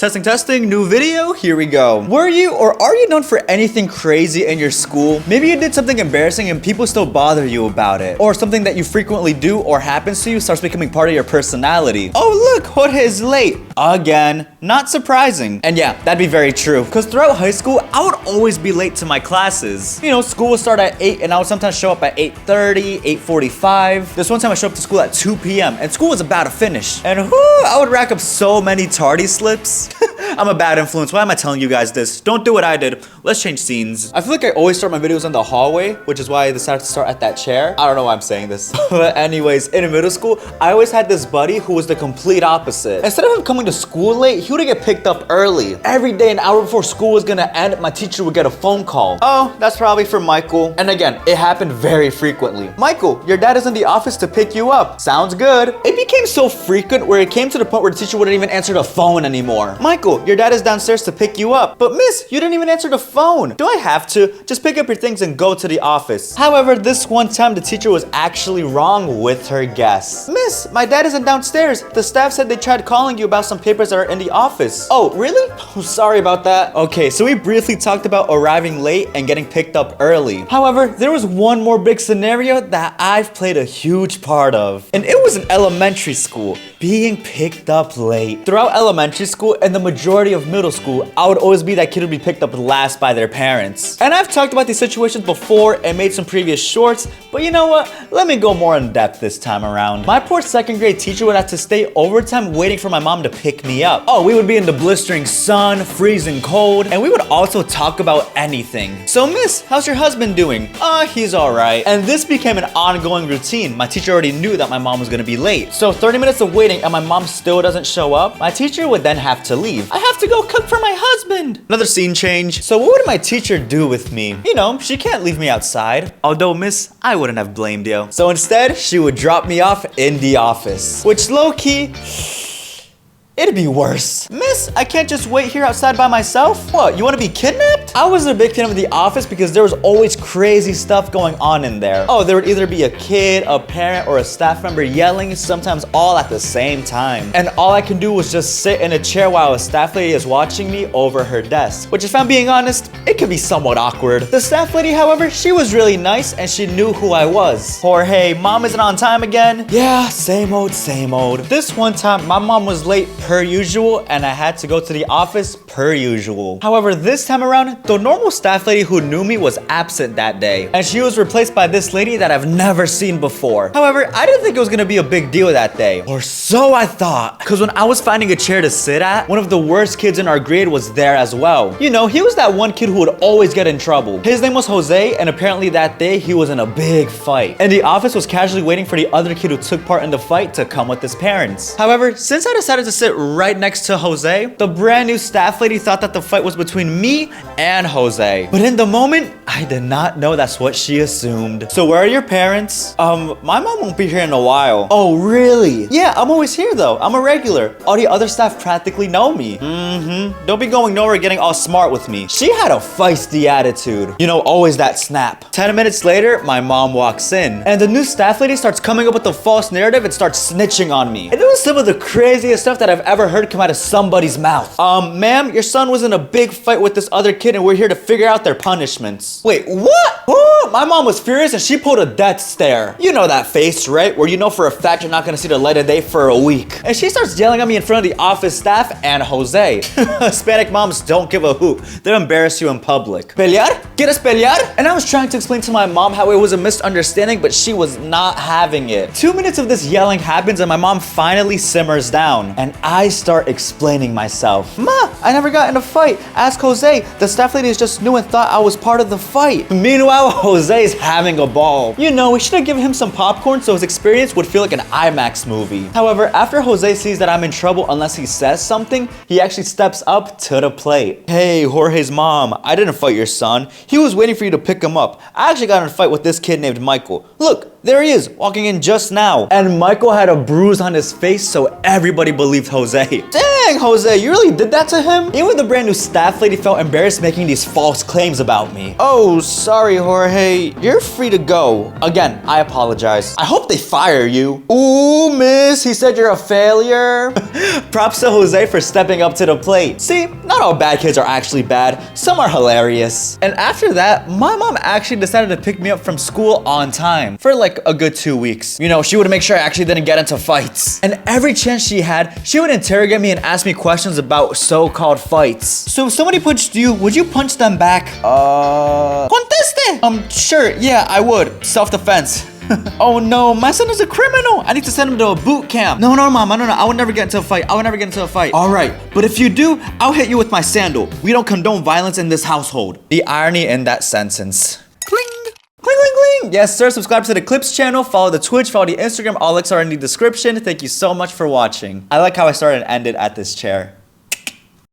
Testing, testing, new video, here we go. Were you or are you known for anything crazy in your school? Maybe you did something embarrassing and people still bother you about it. Or something that you frequently do or happens to you starts becoming part of your personality. Oh look, Jorge is late. Again, not surprising. And yeah, that'd be very true. Because throughout high school, I would always be late to my classes. You know, school would start at 8 and I would sometimes show up at 8:30, 8:45. This one time I showed up to school at 2 p.m. and school was about to finish. And whoo, I would rack up so many tardy slips. I'm a bad influence. Why am I telling you guys this? Don't do what I did. Let's change scenes. I feel like I always start my videos in the hallway, which is why I decided to start at that chair. I don't know why I'm saying this. But anyways, in middle school, I always had this buddy who was the complete opposite. Instead of him coming to school late, he would get picked up early. Every day, an hour before school was gonna end, my teacher would get a phone call. Oh, that's probably for Michael. And again, it happened very frequently. Michael, your dad is in the office to pick you up. Sounds good. It became so frequent where it came to the point where the teacher wouldn't even answer the phone anymore. Michael, your dad is downstairs to pick you up. But miss, you didn't even answer the phone. Do I have to? Just pick up your things and go to the office. However, this one time the teacher was actually wrong with her guess. Miss, my dad isn't downstairs. The staff said they tried calling you about some papers that are in the office. Oh, really? Oh, sorry about that. Okay, so we briefly talked about arriving late and getting picked up early. However, there was one more big scenario that I've played a huge part of. And it was in elementary school, being picked up late. Throughout elementary school and the majority of middle school, I would always be that kid who would be picked up last by their parents. And I've talked about these situations before and made some previous shorts, but you know what? Let me go more in depth this time around. My poor second grade teacher would have to stay overtime waiting for my mom to pick me up. Oh, we would be in the blistering sun, freezing cold, and we would also talk about anything. So miss, how's your husband doing? He's all right. And this became an ongoing routine. My teacher already knew that my mom was gonna be late. So 30 minutes of waiting and my mom still doesn't show up, my teacher would then have to leave. I have to go cook for my husband. Another scene change. So what would my teacher do with me? You know, she can't leave me outside. Although miss, I wouldn't have blamed you. So instead, she would drop me off in the office. Which low-key, it'd be worse. Miss, I can't just wait here outside by myself. What, you want to be kidnapped? I was a big fan of The Office because there was always crazy stuff going on in there. Oh, there would either be a kid, a parent, or a staff member yelling, sometimes all at the same time. And all I can do was just sit in a chair while a staff lady is watching me over her desk. Which if I'm being honest, it can be somewhat awkward. The staff lady, however, she was really nice and she knew who I was. Jorge, mom isn't on time again? Yeah, same old, same old. This one time, my mom was late per usual and I had to go to the office per usual. However, this time around, the normal staff lady who knew me was absent that day and she was replaced by this lady that I've never seen before. However, I didn't think it was gonna be a big deal that day, or so I thought, because when I was finding a chair to sit at, one of the worst kids in our grade was there as well. You know, he was that one kid who would always get in trouble. His name was Jose and apparently that day he was in a big fight and the office was casually waiting for the other kid who took part in the fight to come with his parents. However, since I decided to sit right next to Jose, the brand new staff lady thought that the fight was between me and Jose. But in the moment, I did not know that's what she assumed. So where are your parents? My mom won't be here in a while. Oh, really? Yeah, I'm always here though. I'm a regular. All the other staff practically know me. Don't be going nowhere getting all smart with me. She had a feisty attitude. You know, always that snap. 10 minutes later, my mom walks in and the new staff lady starts coming up with a false narrative and starts snitching on me. And it was some of the craziest stuff that I've ever heard come out of somebody's mouth. Ma'am, your son was in a big fight with this other kid and we're here to figure out their punishments. Wait, what? Ooh, my mom was furious and she pulled a death stare. You know that face, right? Where you know for a fact you're not gonna see the light of day for a week. And she starts yelling at me in front of the office staff and Jose. Hispanic moms don't give a hoot. They'll embarrass you in public. Pelear? ¿Quieres pelear? And I was trying to explain to my mom how it was a misunderstanding, but she was not having it. 2 minutes of this yelling happens and my mom finally simmers down. And I start explaining myself. Ma, I never got in a fight. Ask Jose. The staff lady is just new and thought I was part of the fight. Meanwhile, Jose is having a ball. You know, we should have given him some popcorn so his experience would feel like an IMAX movie. However, after Jose sees that I'm in trouble unless he says something, he actually steps up to the plate. Hey, Jorge's mom, I didn't fight your son. He was waiting for you to pick him up. I actually got in a fight with this kid named Michael. Look, there he is, walking in just now. And Michael had a bruise on his face, so everybody believed Jose. Dang, Jose, you really did that to him? Even the brand new staff lady felt embarrassed making these false claims about me. Oh, sorry, Jorge. You're free to go. Again, I apologize. I hope they fire you. Ooh, miss, he said you're a failure. Props to Jose for stepping up to the plate. See, not all bad kids are actually bad. Some are hilarious. And after that, my mom actually decided to pick me up from school on time for like a good 2 weeks. You know, she would make sure I actually didn't get into fights. And every chance she had, she would interrogate me and ask me questions about so-called fights. So if somebody punched you, would you punch them back? Conteste! Sure, yeah, I would. Self-defense. Oh no, my son is a criminal. I need to send him to a boot camp. No, Mama, no. I would never get into a fight. All right, but if you do, I'll hit you with my sandal. We don't condone violence in this household. The irony in that sentence. Cling. Cling, cling, cling. Yes, sir. Subscribe to the Clips channel. Follow the Twitch. Follow the Instagram. All links are in the description. Thank you so much for watching. I like how I started and ended at this chair.